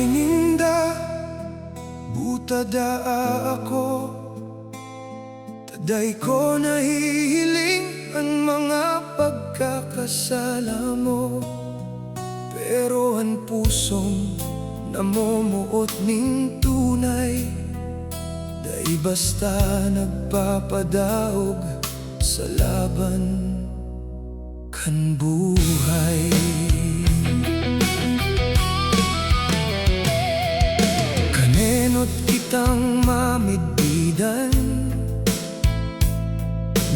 mininda, buta daa ako. Taday ko nahihiling ang mga pagkakasala mo, pero ang pusong namumuot ning tunay, dahil basta nagpapadaog sa laban kan buhay. Kanenot kitang mamidbidan,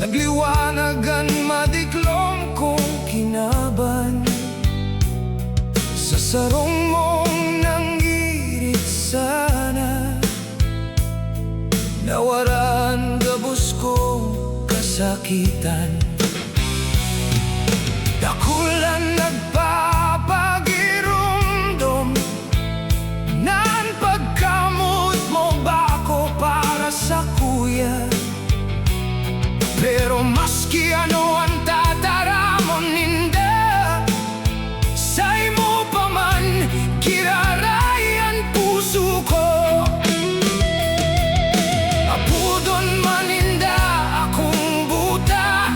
nagliwanagan madiklom kong kinaban. Sa sarong mong nanggirit sana, nawaran gabos kong kasakitan. Dakulan nagpapagirumdom, nan pagkamot mo ba ako para sa kuya? Pero maski ano ang tataramon ninda, say mo pa man kirarayan puso ko. Apudon man ninda akong buta,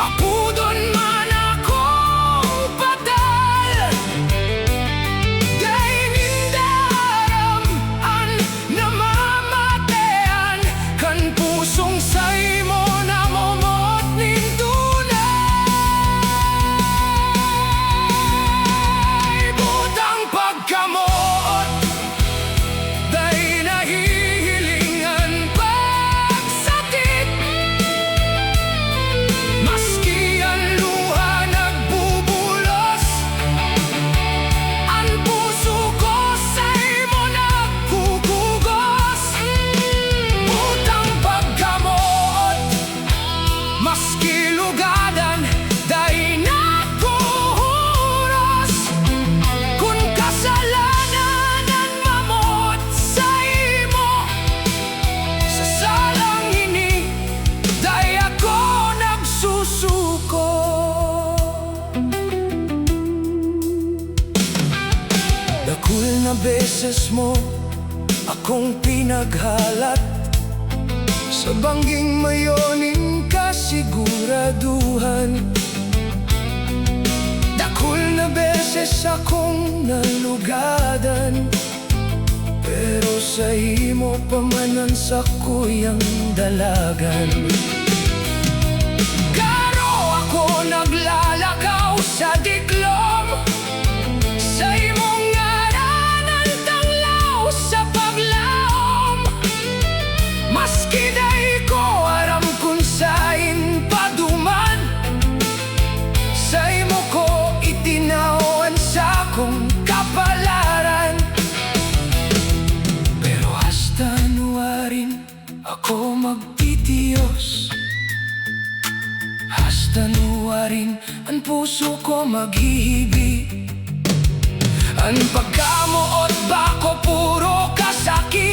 apudon man akong patal, day ninda aram ang namamatean kan pusong say mo namomot ning tunay. Butang pagkamot, day nahihilingan pagsakit, maski ang luha nagbubulos, ang puso ko say mo nagkukugos. Butang pagkamot, maski lugadan, day nakuhuros. Kung kasalanan ang mamot say mo, sa salang ini, day ako nagsusuko. Dakul na beses mo akong pinaghalat, sa bangging mayoning kasiguraduhan. Dakul na beses akong nalugadan, pero sa imo pa man ang sakuyang dalagan. Garo ako naglalakaw sa diklom, sa imong ngaranan tanglaw sa paglaom. Maski day ko aram kung sain paduman, sa imo ko itinawan sa akong kapalaran. Pero hasta nuwarin ako magtitiyos, hasta nuwarin ang puso ko maghihibi. Ang pagkamuot ba ko puro kasakit,